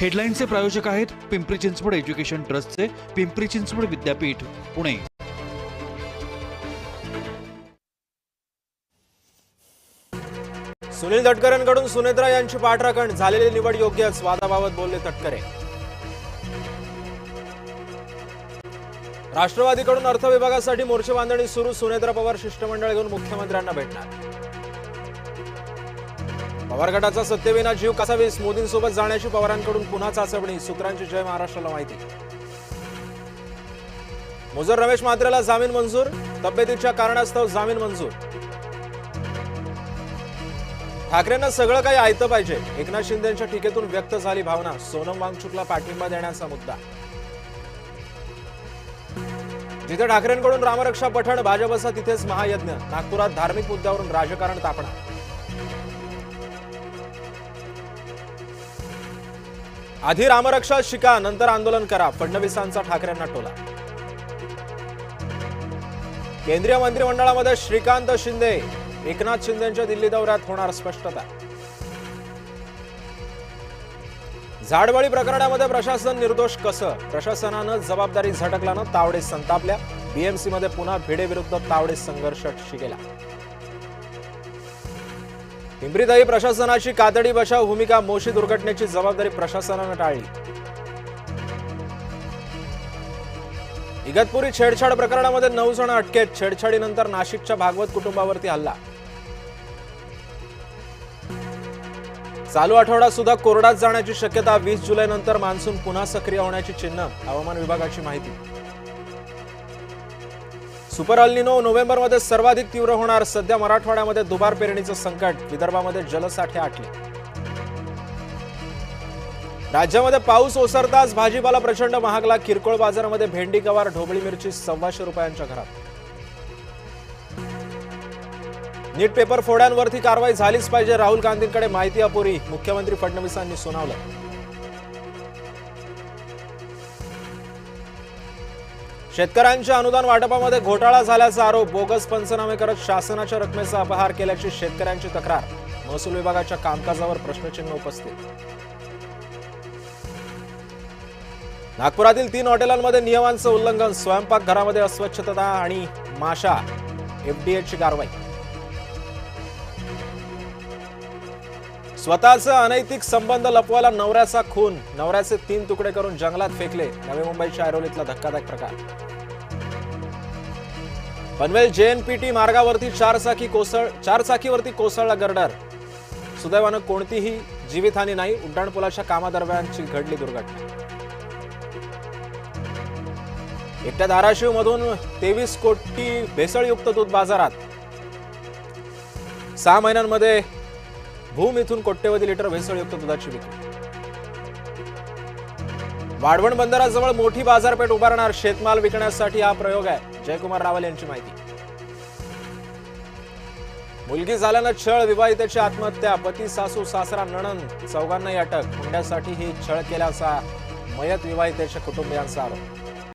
हेडलाईनचे प्रायोजक आहेत पिंपरी चिंचवड एज्युकेशन ट्रस्टचे पिंपरी चिंचवड विद्यापीठ पुणे। सुनील तटकरेंकडून सुनेत्रा यांची पाठराखण, झालेली निवड योग्यच, वादाबाबत बोलले तटकरे। राष्ट्रवादीकडून अर्थ विभागासाठी मोर्चे बांधणी सुरू, सुनेत्रा पवार शिष्टमंडळ घेऊन मुख्यमंत्र्यांना भेटणार। पवार गटाचा सत्तेविना जीव कसा वीस, मोदींसोबत जाण्याची पवारांकडून पुन्हा चाचपणी, सूत्रांची जय महाराष्ट्राला माहिती। मुजर रमेश म्हात्रेला जामीन मंजूर, तब्येतीच्या कारणास्तव जामीन मंजूर। ठाकरेंना सगळं काही आयतं पाहिजे, एकनाथ शिंदेंच्या टीकेतून व्यक्त झाली भावना, सोनम वांगचुकला पाठिंबा देण्याचा मुद्दा। जिथे ठाकरेंकडून रामरक्षा पठण, भाजपचा तिथेच महायज्ञ, नागपुरात धार्मिक मुद्द्यावरून राजकारण तापणार। आधी रामरक्षा शिका, नंतर आंदोलन करा, फडणवीसांचा ठाकरेंना टोला। केंद्रीय मंत्रिमंडळामध्ये श्रीकांत शिंदे, एकनाथ शिंदेंच्या दिल्ली दौऱ्यात होणार स्पष्टता। झाडबळी प्रकरणामध्ये प्रशासन निर्दोष कसं, प्रशासनानं जबाबदारी झटकल्यानं तावडे संतापल्या, बीएमसी मध्ये पुन्हा भिडे विरुद्ध तावडे संघर्ष शिकेला। पिंपरीतही प्रशासनाची कातडी बचाव भूमिका, मोशी दुर्घटनेची जबाबदारी प्रशासनानं टाळली। इगतपुरी छेडछाड प्रकरणामध्ये 9 जण अटकेत, छेडछाडीनंतर नाशिकच्या भागवत कुटुंबावरती हल्ला। चालू आठवडा सुद्धा कोरडात जाण्याची शक्यता, 20 जुलैनंतर मान्सून पुन्हा सक्रिय होण्याची चिन्ह, हवामान विभागाची माहिती। सुपर अल निनो नोव्हेंबरमध्ये सर्वाधिक तीव्र होणार, सध्या मराठवाड्यामध्ये दुबार पेरणीचं संकट, विदर्भामध्ये जलसाठे आटले। राज्यामध्ये पाऊस ओसरताच भाजीपाला प्रचंड महागला, किरकोळ बाजारामध्ये भेंडी, गवार, ढोबळी मिरची 125 रुपयांच्या घरात। नीट पेपर फोड्यांवरती कारवाई झालीच पाहिजे, राहुल गांधींकडे माहिती अपुरी, मुख्यमंत्री फडणवीसांनी सुनावलं। शेतकऱ्यांच्या अनुदान वाटपामध्ये घोटाळा झाल्याचा आरोप, बोगस पंचनामे करत शासनाच्या रकमेचा अपहार केल्याची शेतकऱ्यांची तक्रार, महसूल विभागाच्या कामकाजावर प्रश्नचिन्ह उपस्थित। नागपुरातील 3 हॉटेलांमध्ये नियमांचं उल्लंघन, स्वयंपाकघरामध्ये अस्वच्छता आणि माशा, एफडीएची कारवाई। स्वतःचा अनैतिक संबंध लपवायला नवऱ्याचा खून, नवऱ्याचे 3 तुकडे करून जंगलात फेकले, नवी मुंबईच्या ऐरोलीतला धक्कादायक प्रकार। पनवेल जेएनपीटी मार्गावरती चारचाकीवरती कोसळला गर्डर, सुदैवानं कोणतीही जीवितहानी नाही, उड्डाणपुलाच्या कामादरम्यानची घडली दुर्घटना। एकट्या धाराशिव मधून 23 कोटी भेसळयुक्त दूध बाजारात, 6 महिन्यांमध्ये भूम इथून कोट्यवधी लिटर भेसळयुक्त दुधाची विक्री। वाढवण बंदराजवळ मोठी बाजारपेठ उभारणार, शेतमाल विकण्यासाठी हा प्रयोग आहे, जयकुमार रावल यांची माहिती। मुलगी झाल्यानं छळ, विवाहितेची आत्महत्या, पती, सासू, सासरा, नणंद 4घांनाही अटक, हुंड्यासाठी ही छळ केल्याचा मयत विवाहितेच्या कुटुंबियांचा आरोप।